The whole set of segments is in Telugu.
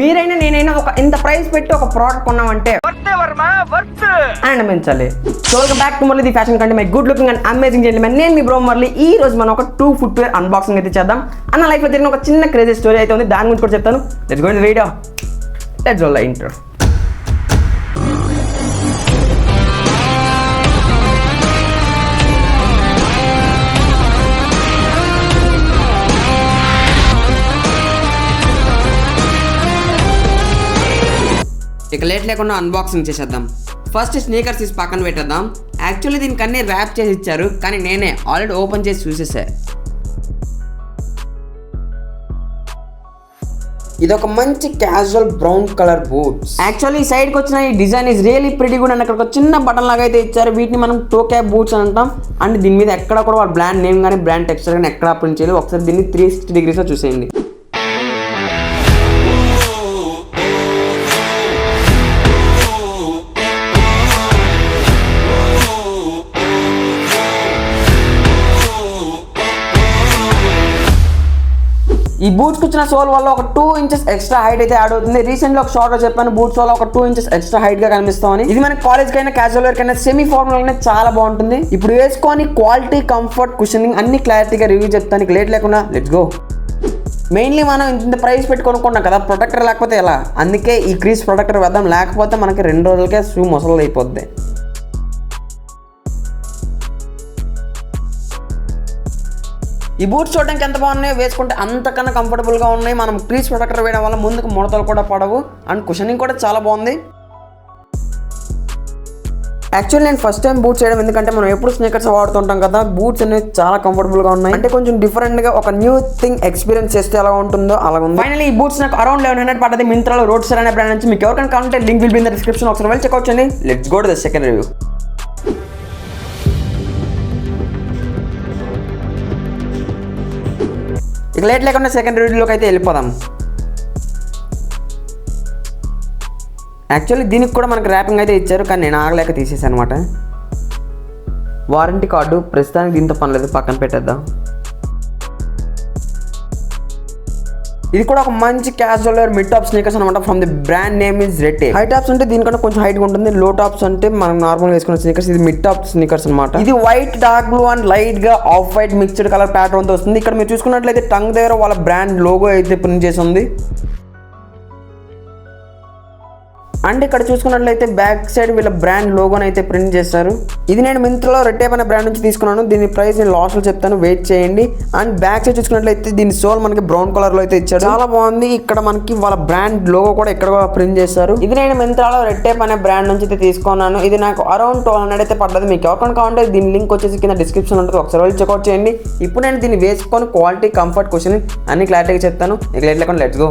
మీరైనా నేనైనా ఒక ఇంత ప్రైస్ పెట్టి ఒక ప్రోడక్ట్ కొన్నామంటే ఆనందించాలి. So welcome back to Murali the fashion కంటే my good looking and amazing gentlemen. నేను మీ బ్రో మురళి. ఈ రోజు మనం ఒక 2 ఫుట్వేర్ అన్బాక్సింగ్ అయితే చేద్దాం. అన్న లైఫ్ లో జరిగిన ఒక చిన్న క్రేజీ స్టోరీ అయితే ఉంది, దాని గురించి కూడా చెప్తాను. Let's go to the video. Let's roll the intro. ఇక లేట్ లేకుండా అన్బాక్సింగ్ చేసేద్దాం. ఫస్ట్ స్నీకర్స్ తీసి పక్కన పెట్టేద్దాం. యాక్చువల్లీ దీనికి అన్ని ర్యాప్ చేసి ఇచ్చారు, కానీ నేనే ఆల్రెడీ ఓపెన్ చేసి చూసేసా. ఇది ఒక మంచి casual brown colour boots. Actually ఈ సైడ్కి వచ్చిన ఈ design is really pretty good and అక్కడ ఒక చిన్న బటన్ లాగా అయితే ఇచ్చారు. వీటిని మనం టో క్యాప్ బూట్స్ అని అంటాం. అండ్ దీని మీద ఎక్కడ కూడా వాళ్ళ బ్రాండ్ నేమ్ కానీ బ్రాండ్ టెక్స్చర్ కానీ ఎక్కడ ప్రింట్ చేయలేదు. ఒకసారి దీన్ని 360 degrees చూసేయండి. ఈ బూట్స్కి వచ్చిన సోల్ వల్ల ఒక 2 inches ఎక్స్ట్రా హైట్ అయితే యాడ్ అవుతుంది. రీసెంట్లీ ఒక షార్ట్ లో చెప్పాను, బూట్స్ వల్ల ఒక 2 inches ఎక్స్ట్రా హైట్ గా కనిపిస్తామని. ఇది మన కాలేజ్ కైనా క్యాజువల్ వేర్ కైనా సెమీ ఫార్మల్ కైనా చాలా బాగుంటుంది. ఇప్పుడు వేసుకొని క్వాలిటీ, కంఫర్ట్, కుషనింగ్ అన్ని క్లారిటీగా రివ్యూ చెప్తాను. లేట్ లేకుండా లెట్స్ గో. మెయిన్లీ మనం ఇంత ప్రైస్ పెట్టి కొనుక్కున్నాం కదా, ప్రొటెక్టర్ లేకపోతే ఎలా, అందుకే ఈ క్రీస్ ప్రొటెక్టర్ వేద్దాం. లేకపోతే మనకి 2 రోజులకే షూ ముసలు అయిపోద్ది. ఈ బూట్స్ చూడడానికి ఎంత బాగున్నాయో, వేసుకుంటే అంతకన్నా కంఫర్టబుల్గా ఉన్నాయి. మనం క్రీస్ ప్రొటెక్టర్ వేయడం వల్ల ముందుకు ముడతలు కూడా పడవు అండ్ కుషనింగ్ కూడా చాలా బాగుంది. యాక్చువల్లీ నేను ఫస్ట్ టైం బూట్స్ వేయడం, ఎందుకంటే మనం ఎప్పుడు స్నీకర్స్ వాడుతుంటాం కదా, బూట్స్ అనేవి చాలా కంఫర్టబుల్గా ఉన్నాయి. అంటే కొంచెం డిఫరెంట్గా ఒక న్యూ థింగ్ ఎక్స్పీరియన్స్ చేస్తే ఎలా ఉంటుందో అలా ఉంది. ఫైనల్లీ ఈ బూట్స్ నాకు అరౌండ్ 1100 పడ్డది. మింత్రాలో రోడ్స్టర్ అనే బ్రాండ్ నుంచి. మీకు ఎవరికైనా కావాలంటే link will be in the description, ఒకసారి వెళ్ళి చెక్అవుట్ చేయండి. Let's go to the second review. ఇక లేట్ లేకుండా సెకండ్ రివ్యూలోకి అయితే వెళ్ళిపోదాం. యాక్చువల్లీ దీనికి కూడా మనకి ర్యాపింగ్ అయితే ఇచ్చారు, కానీ నేను ఆగలేక తీసేసాను అనమాట. వారంటీ కార్డు ప్రస్తుతానికి దీంతో పని లేదు, పక్కన పెట్టేద్దాం. ఇది కూడా ఒక మంచి casual wear mid top sneakers అనమాట. From the brand name is రెట్టే. హై టాప్స్ అంటే దీనికన్నా కొంచెం హైట్ ఉంటుంది. లో టాప్స్ అంటే మనం నార్మల్ వేసుకున్న స్నీకర్స్. ఇది మిడ్ టాప్ స్నీకర్స్ అనమాట. ఇది white, dark blue and light గా off white mixed colour pattern తో వస్తుంది. ఇక్కడ మీరు చూసుకున్నట్లయితే టంగ్ దగ్గర వాళ్ళ బ్రాండ్ లోగో అయితే ప్రింట్ చేసి ఉంది. అండ్ ఇక్కడ చూసుకున్నట్లయితే బ్యాక్ సైడ్ వీళ్ళ బ్రాండ్ లోగోని అయితే ప్రింట్ చేస్తారు. ఇది నేను మింత్రాలో రెట్టేప్ అనే బ్రాండ్ నుంచి తీసుకున్నాను. దీని ప్రైస్ నేను లాస్ట్లో చెప్తాను, వెయిట్ చేయండి. అండ్ బ్యాక్ సైడ్ చూసుకున్నట్లయితే దీని సోల్ మనకి బ్రౌన్ కలర్ లో అయితే ఇచ్చారు, చాలా బాగుంది. ఇక్కడ మనకి వాళ్ళ బ్రాండ్ లోగో కూడా ఇక్కడ ప్రింట్ చేస్తారు. ఇది నేను మింత్రాలో రెట్టేప్ అనే బ్రాండ్ నుంచి అయితే తీసుకున్నాను. ఇది నాకు అరౌండ్ 1200 అయితే పడ్డది. మీకు ఎవరికైనా కావాలంటే దీని లింక్ వచ్చేసి కింద డిస్క్రిప్షన్ ఉంటుంది, ఒకసారి వెళ్ళి చెక్అవుట్ చేయండి. ఇప్పుడు నేను దీన్ని వేసుకొని క్వాలిటీ, కంఫర్ట్, క్వశ్చన్ అన్ని క్లారిటీగా చెప్తాను. ఇక లేట్ లేకుండా లెట్స్ గో.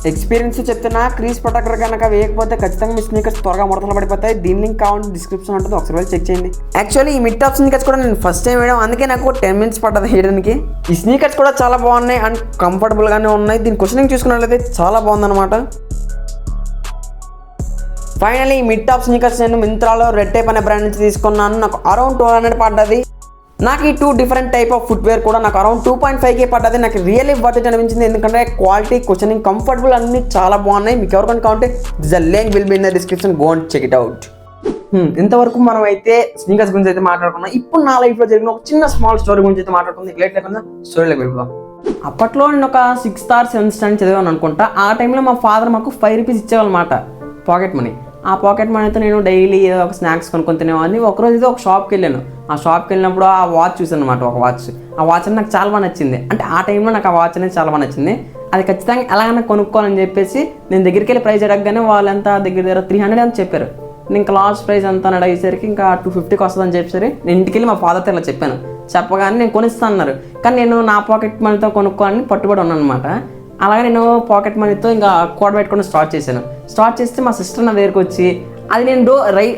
ఎక్స్పీరియన్స్ చెప్తున్నా, క్రీస్ ప్రొటెక్టర్ కనుక వేయకపోతే ఖచ్చితంగా మీ స్నీకర్స్ త్వరగా ముడతలు పడిపోతాయి. దీని లింక్ కావాలంటే డిస్క్రిప్షన్ ఉంటుంది, ఒకసారి వెళ్ళి చెక్ చేయండి. యాక్చువల్లీ ఈ మిడ్ టాప్ స్నీకర్స్ కూడా నేను ఫస్ట్ టైం వేయడం, అందుకే నాకు 10 minutes పడ్డది వేయడానికి. ఈ స్నీకర్స్ కూడా చాలా బాగున్నాయి అండ్ కంఫర్టబుల్గానే ఉన్నాయి. దీని క్వశ్చనింగ్ చూసుకున్నట్లయితే చాలా బాగుందన్నమాట. ఫైనల్లీ ఈ మిడ్ టాప్ స్నీకర్స్ నేను మింత్రాలో రెట్టేప్ అనే బ్రాండ్ నుంచి తీసుకున్నాను. నాకు అరౌండ్ 1200 పడ్డది. నాకు ఈ 2 డిఫరెంట్ టైప్ ఆఫ్ ఫుట్వేర్ కూడా నాకు అరౌండ్ 2.5K పడ్డది. నాకు రియల్లీ వర్త్ ఇట్ అనిపించింది, ఎందుకంటే క్వాలిటీ, క్వశ్చనింగ్, కంఫర్టబుల్ అన్ని చాలా బాగున్నాయి. మీకు ఎవరికైనా కావాలంటే the link will be in the description, go and check it out. ఇంతవరకు మనం అయితే స్నీకర్స్ గురించి అయితే మాట్లాడుకున్నాం. ఇప్పుడు నా లైఫ్లో జరిగిన ఒక చిన్న స్మాల్ స్టోరీ గురించి అయితే మాట్లాడుకుంది. లేట్ లేకుండా స్టోరీలోకి వెళ్ళిపోదాం. అప్పట్లో నేను ఒక 6th or 7th స్టాండర్డ్ చదివాను అనుకుంటా. ఆ టైంలో మా ఫాదర్ మాకు 5 rupees ఇచ్చేవాళ్ళమాట పాకెట్ మనీ. ఆ పాకెట్ మనీతో నేను డైలీ ఏదో ఒక స్నాక్స్ కొనుక్కొని తినేవాడిని. ఒకరోజు అయితే ఒక షాప్కి వెళ్ళాను. ఆ షాప్కి వెళ్ళినప్పుడు ఆ వాచ్ చూసాను అనమాట, ఒక వాచ్. ఆ వాచ్ అని నాకు చాలా బాగా నచ్చింది. అంటే ఆ టైంలో నాకు ఆ వాచ్ అనేది చాలా బాగా నచ్చింది. అది ఖచ్చితంగా ఎలాగైనా కొనుక్కోవాలని చెప్పేసి నేను దగ్గరికి వెళ్ళి ప్రైస్ అడగగానే వాళ్ళంతా దగ్గర 300 అని చెప్పారు. నేను ఇంకా లాస్ట్ ప్రైస్ అంతా అని అడిగేసరికి ఇంకా 250కి వస్తుందని చెప్పేసరి నేను ఇంటికి వెళ్ళి మా ఫాదర్తో ఇలా చెప్పాను. చెప్పగానే నేను కొనిస్తాను అన్నారు. కానీ నేను నా పాకెట్ మనీతో కొనుక్కోవాలని పట్టుబడి ఉన్నాను అనమాట. అలాగే నేను పాకెట్ మనీతో ఇంకా కూడబెట్టుకొని స్టార్ట్ చేశాను. స్టార్ట్ చేస్తే మా సిస్టర్ నా దగ్గరికి వచ్చి, అది నేను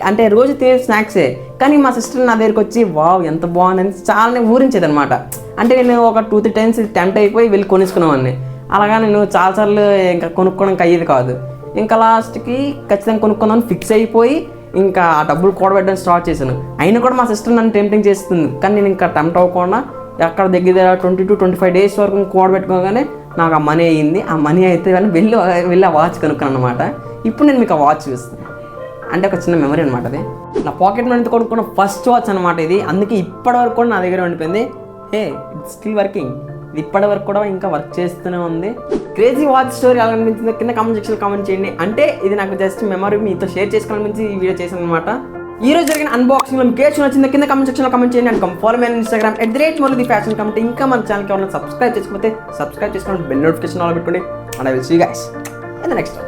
అంటే రోజు తినే స్నాక్సే, కానీ మా సిస్టర్ నా దగ్గరికి వచ్చి వావ్ ఎంత బాగుందని చాలా ఊరించేది అనమాట. అంటే నేను ఒక 2-3 times టెంప్ట్ అయిపోయి వెళ్ళి కొనుక్కునేవాడిని. అలాగా నేను చాలాసార్లు ఇంకా కొనుక్కోవడానికి అయ్యేది కాదు. ఇంకా లాస్ట్కి ఖచ్చితంగా కొనుక్కుందామని ఫిక్స్ అయిపోయి ఇంకా ఆ డబ్బులు కూడబెట్టడం స్టార్ట్ చేశాను. అయినా కూడా మా సిస్టర్ నన్ను టెంప్టింగ్ చేస్తుంది, కానీ నేను ఇంకా టెంప్ట్ అవ్వకుండా అక్కడ దగ్గర 22-25 డేస్ వరకు కూడబెట్టుకోగానే నాకు ఆ మనీ అయ్యింది. ఆ మనీ అయితే కానీ వెళ్ళి ఆ వాచ్ కనుక్కున్నాను అనమాట. ఇప్పుడు నేను మీకు ఆ వాచ్ చూస్తాను, అంటే ఒక చిన్న మెమరీ అనమాట. అది నా పాకెట్ మనీతో కొనుక్కున్న ఫస్ట్ వాచ్ అనమాట ఇది. అందుకే ఇప్పటి వరకు కూడా నా దగ్గర ఉండిపోయింది. హే, ఇట్స్ స్టిల్ వర్కింగ్. ఇది ఇప్పటి వరకు కూడా ఇంకా వర్క్ చేస్తూనే ఉంది. క్రేజీ వాచ్ స్టోరీ ఎలా అనిపించిందో కింద కామెంట్ సెక్షన్లో కామెంట్ చేయండి. అంటే ఇది నాకు జస్ట్ మెమరీ మీతో షేర్ చేసుకోవాలనిపించి ఈ వీడియో చేశాను అనమాట. ఈ రోజు జరిగిన అన్బాక్సింగ్లో మీకు ఏం నచ్చిందో కింద కామెంట్ సెక్షన్లో కామెంట్ చేయండి. And follow me Instagram @Molly_Fashion comment. ఇంకా మన ఛానల్కి ఎవరైనా సబ్స్క్రైబ్ చేసుకోకపోతే సబ్స్క్రైబ్ చేసుకోండి, బెల్ నోటిఫికేషన్ ఆల్ పెట్టుకోండి. And I will see you guys in the next.